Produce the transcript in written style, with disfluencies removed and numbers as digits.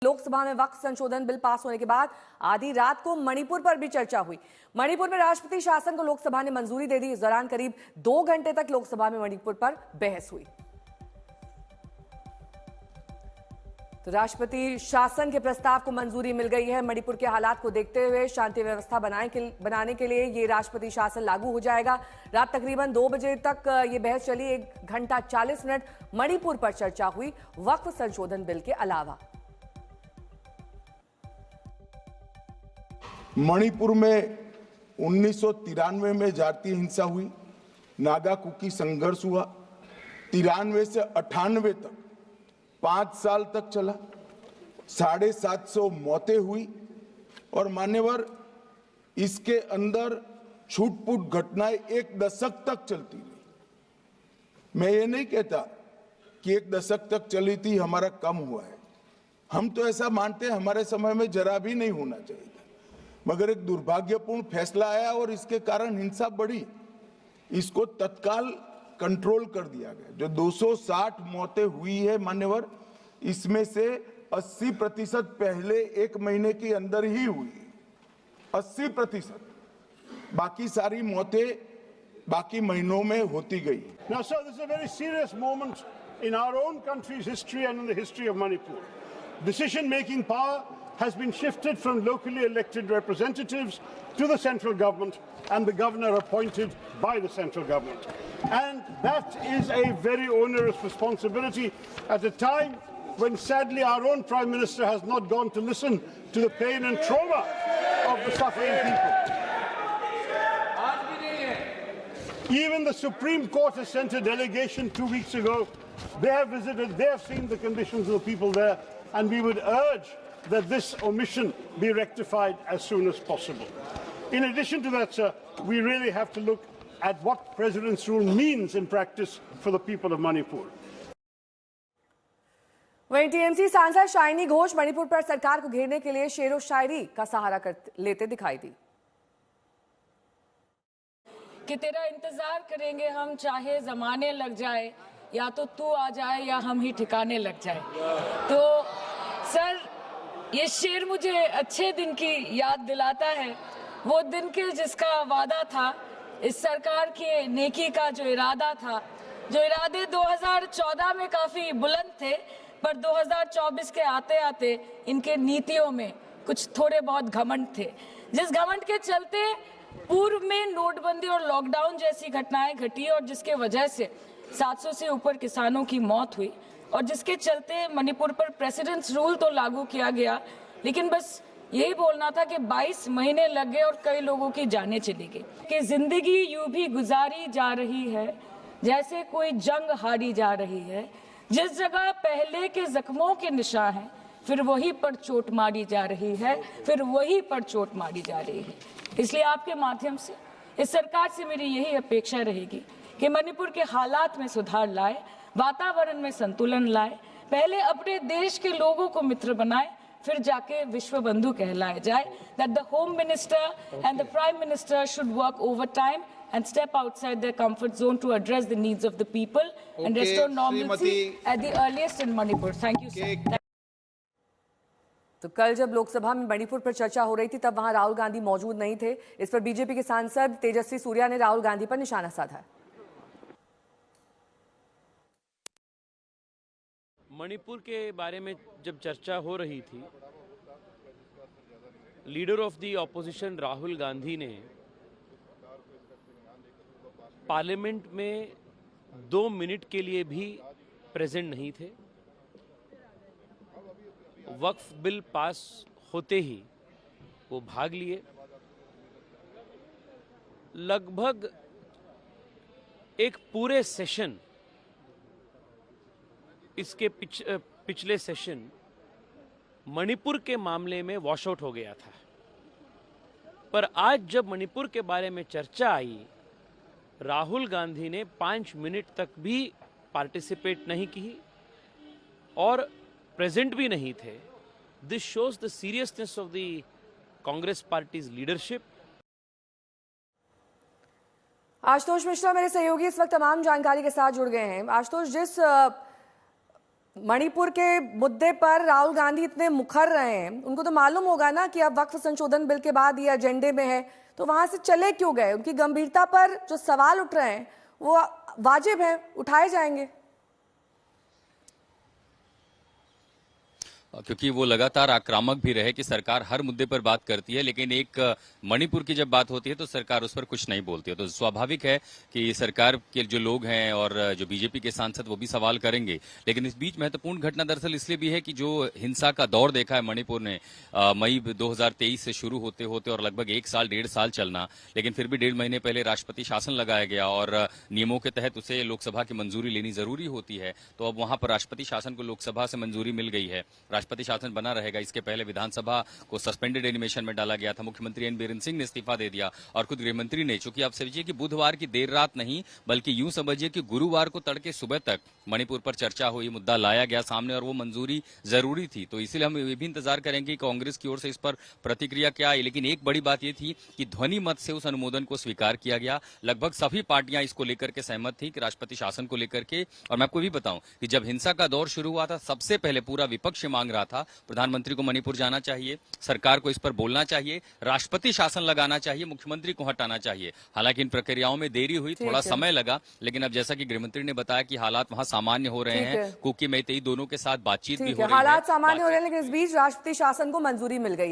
लोकसभा में वक्फ संशोधन bill pass होने के बाद आधी रात को मणिपुर पर भी चर्चा हुई। मणिपुर में राष्ट्रपति शासन को लोकसभा ने मंजूरी दे दी। इस दौरान करीब 2 घंटे तक लोकसभा में मणिपुर पर बहस हुई। तो राष्ट्रपति शासन के प्रस्ताव को मंजूरी मिल गई है। मणिपुर के हालात को देखते हुए शांति व्यवस्था बनाने के लिए ये राष्ट्रपति शासन लागू हो जाएगा। रात तकरीबन 2 बजे तक ये बहस चली। 1 घंटा 40 मिनट मणिपुर पर चर्चा हुई वक्फ संशोधन बिल के अलावा। मणिपुर में 1993 में जातीय हिंसा हुई, नागा कुकी संघर्ष हुआ। 93 से 98 तक 5 साल तक चला। 750 मौतें हुई और मान्यवर इसके अंदर छूट-फूट घटनाएं 1 दशक तक चलती रही। मैं ये नहीं कहता कि 1 दशक तक चली थी हमारा कम हुआ है, हम तो ऐसा मानते हैं हमारे समय में जरा भी नहीं होना चाहिए, मगर एक दुर्भाग्यपूर्ण फैसला आया और इसके कारण हिंसा बढ़ी। इसको तत्काल कंट्रोल कर दिया गया। जो 260 मौतें हुई है मान्यवर, इसमें से 80% पहले 1 महीने के अंदर ही हुई। 80%। बाकी सारी मौतें बाकी महीनों में होती गई। Now, sir, this is a very serious moment in our own country's history and in the history of Manipur. Decision-making power has been shifted from locally elected representatives to the central government and the governor appointed by the central government. And that is a very onerous responsibility at a time when sadly our own Prime Minister has not gone to listen to the pain and trauma of the suffering people. Even the Supreme Court has sent a delegation 2 weeks ago. They have visited, they have seen the conditions of the people there, and we would urge that this omission be rectified as soon as possible. In addition to that, sir, we really have to look at what President's rule means in practice for the people of Manipur. वहीं TMC सांसद shiny Ghosh Manipur पर सरकार को घेरने के लिए शेरो शायरी का सहारा लेते दिखाई दी। कि तेरा इंतजार करेंगे हम, चाहे जमाने लग जाए, या तो तू आ जाए या हम ही ठिकाने लग जाए। तो सर, ये शेर मुझे अच्छे दिन की याद दिलाता है, वो दिन के जिसका वादा था, इस सरकार के नेकी का जो इरादा था। जो इरादे 2014 में काफी बुलंद थे, पर 2024 के आते आते इनके नीतियों में कुछ थोड़े बहुत घमंड थे, जिस घमंड के चलते पूर्व में नोटबंदी और लॉकडाउन जैसी घटनाएं घटी और जिसके वजह से 700 से ऊपर किसानों की मौत हुई और जिसके चलते मणिपुर पर प्रेसिडेंट्स रूल तो लागू किया गया, लेकिन बस यही बोलना था कि 22 महीने लग गए और कई लोगों की जानें चली गई। कि जिंदगी यूं भी गुजारी जा रही है जैसे कोई जंग हारी जा रही है। जिस जगह पहले के जख्मों के निशान हैं, फिर वहीं पर चोट मारी जा रही है, फिर वहीं पर चोट मारी जा रही है। इसलिए आपके माध्यम से इस सरकार से मेरी यही अपेक्षा रहेगी कि मणिपुर के हालात में सुधार लाए, वातावरण में संतुलन लाए, पहले अपने देश के लोगों को मित्र बनाए, फिर जाके विश्व बंधु कहलाए जाए। That the Home Minister and the Prime Minister should work overtime and step outside their comfort zone to address the needs of the people and restore normalcy at the earliest in Manipur. Thank you, sir. तो कल जब लोकसभा में मणिपुर पर चर्चा हो रही थी तब वहां राहुल गांधी मौजूद नहीं थे। इस पर बीजेपी के सांसद तेजस्वी सूर्या ने राहुल गांधी पर निशाना साधा। मणिपुर के बारे में जब चर्चा हो रही थी, leader of the opposition Rahul Gandhi ने पार्लियामेंट में 2 मिनट के लिए भी प्रेजेंट नहीं थे। वक्फ बिल पास होते ही वो भाग लिए। लगभग एक पूरे सेशन, इसके पिछले सेशन मणिपुर के मामले में वॉश आउट हो गया था, पर आज जब मणिपुर के बारे में चर्चा आई, राहुल गांधी ने 5 मिनट तक भी पार्टिसिपेट नहीं की और प्रेजेंट भी नहीं थे। This shows the seriousness of the Congress parties leadership. Ashutosh Mishra मेरे सहयोगी इस वक्त तमाम जानकारी के साथ जुड़ गए हैं। आशुतोष, जिस मणिपुर के मुद्दे पर राहुल गांधी इतने मुखर रहे हैं, उनको तो मालूम होगा ना कि अब वक्फ संशोधन बिल के बाद ये एजेंडे में है, तो वहां से चले क्यों गए? उनकी गंभीरता पर जो सवाल उठ रहे हैं वो वाजिब है, उठाए जाएंगे। क्योंकि वो लगातार आक्रामक भी रहे कि सरकार हर मुद्दे पर बात करती है, लेकिन एक मणिपुर की जब बात होती है तो सरकार उस पर कुछ नहीं बोलती है। तो स्वाभाविक है कि सरकार के जो लोग हैं और जो बीजेपी के सांसद वो भी सवाल करेंगे। लेकिन इस बीच महत्वपूर्ण घटना दरअसल इसलिए भी है कि जो हिंसा का दौर देखा है मणिपुर ने मई 2023 से शुरू होते होते और लगभग 1-1.5 साल चलना, लेकिन फिर भी 1.5 महीने पहले राष्ट्रपति शासन लगाया गया और नियमों के तहत उसे लोकसभा की मंजूरी लेनी जरूरी होती है। तो अब वहां पर राष्ट्रपति शासन को लोकसभा से मंजूरी मिल गई है, राष्ट्रपति शासन बना रहेगा। इसके पहले विधानसभा को सस्पेंडेड एनिमेशन में डाला गया था, मुख्यमंत्री एन बीरेन सिंह ने इस्तीफा दे दिया और खुद गृहमंत्री ने, चूंकि आप समझिए कि बुधवार की देर रात नहीं बल्कि यूं समझिए कि गुरुवार को तड़के सुबह तक मणिपुर पर चर्चा हुई, मुद्दा लाया गया सामने और वो मंजूरी जरूरी थी। तो इसीलिए हम ये भी इंतजार करेंगे कि कांग्रेस की ओर से इस पर प्रतिक्रिया क्या आई। लेकिन एक बड़ी बात यह थी कि ध्वनि मत से उस अनुमोदन को स्वीकार किया गया। लगभग सभी पार्टियां इसको लेकर के सहमत थी कि राष्ट्रपति शासन को लेकर के। और मैं आपको भी बताऊं कि जब हिंसा का दौर शुरू हुआ था, सबसे पहले पूरा विपक्ष मांग रहा था प्रधानमंत्री को मणिपुर जाना चाहिए, सरकार को इस पर बोलना चाहिए, राष्ट्रपति शासन लगाना चाहिए, मुख्यमंत्री को हटाना चाहिए। हालांकि इन प्रक्रियाओं में देरी हुई, थोड़ा समय लगा, लेकिन अब जैसा कि गृहमंत्री ने बताया कि हालात वहां सामान्य हो रहे हैं, कुकी मेइतेई दोनों के साथ बातचीत भी हो रही है। हालात सामान्य हो रहे हैं, लेकिन इस बीच राष्ट्रपति शासन को मंजूरी मिल गई है।